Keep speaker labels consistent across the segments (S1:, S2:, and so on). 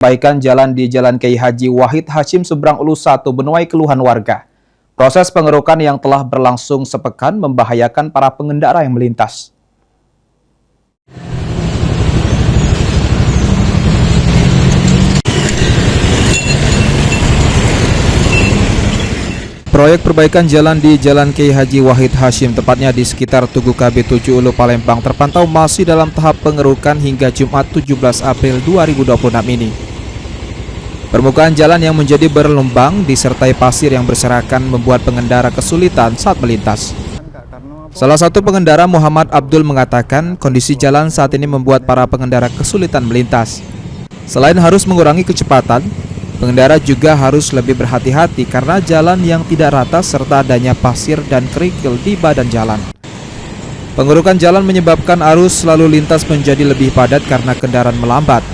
S1: Perbaikan jalan di Jalan Kiai Haji Wahid Hasyim Seberang Ulus 1 menuai keluhan warga. Proses pengerukan yang telah berlangsung sepekan membahayakan para pengendara yang melintas. Proyek perbaikan jalan di Jalan Kiai Haji Wahid Hasyim, tepatnya di sekitar Tugu KB 7 Ulu Palembang, terpantau masih dalam tahap pengerukan hingga Jumat 17 April 2026 ini. Permukaan jalan yang menjadi berlumbang disertai pasir yang berserakan membuat pengendara kesulitan saat melintas. Salah satu pengendara, Muhammad Abdul, mengatakan kondisi jalan saat ini membuat para pengendara kesulitan melintas. Selain harus mengurangi kecepatan, pengendara juga harus lebih berhati-hati karena jalan yang tidak rata serta adanya pasir dan kerikil di badan jalan. Pengerukan jalan menyebabkan arus lalu lintas menjadi lebih padat karena kendaraan melambat.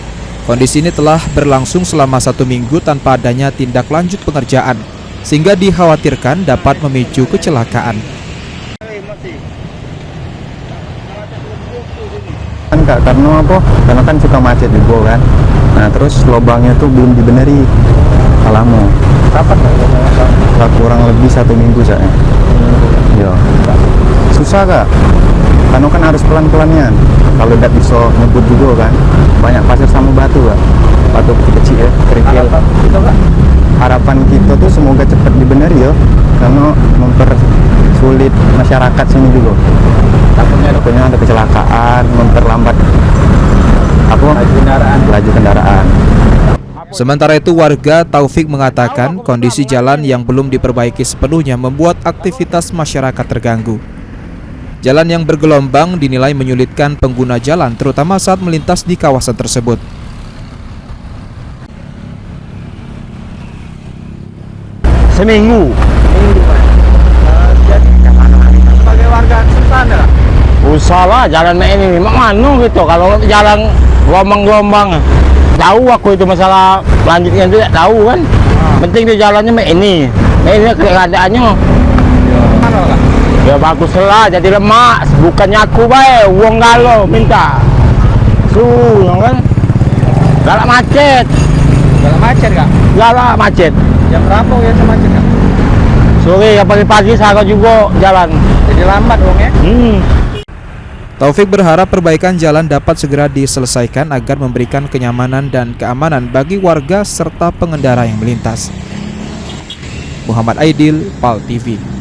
S1: Kondisi ini telah berlangsung selama 1 minggu tanpa adanya tindak lanjut pengerjaan, sehingga dikhawatirkan dapat memicu kecelakaan.
S2: Karena apa? Karena kan suka macet juga kan. Nah terus lubangnya tuh belum dibeneri. Alamu. Kapan? Kurang lebih 1 minggu saya. Yo. Susah kak. Karena kan harus pelan-pelannya. Kalau tidak bisa ngebut juga kan. Banyak pasir sama batu kak. Batu kecil ya, kerikil. Harapan kita tuh semoga cepat dibeneri ya. Karena mempersulit masyarakat sini juga. Takutnya ada kecelakaan, memperlambat laju kendaraan.
S1: Sementara itu, warga Taufik mengatakan kondisi jalan yang belum diperbaiki sepenuhnya membuat aktivitas masyarakat terganggu. Jalan yang bergelombang dinilai menyulitkan pengguna jalan, terutama saat melintas di kawasan tersebut.
S3: Seminggu. Jadi sebagai warga sana usah lah jalan ini memang manu gitu. Kalau jalan gelombang-gelombang tahu aku itu masalah lanjutnya itu tahu kan. Penting di jalannya ini keadaannya ya bagus lah, jadi lemak. Bukannya aku baik uang galau minta kan. Galak macet kak? Galak macet.
S1: Jam berapa ya macet kak?
S3: Sore ya, pagi-pagi saya juga jalan
S1: Jadi lambat dong ya?
S3: Taufik berharap perbaikan jalan dapat segera diselesaikan agar memberikan kenyamanan dan keamanan bagi warga serta pengendara yang melintas. Muhammad Aidil, PAL TV.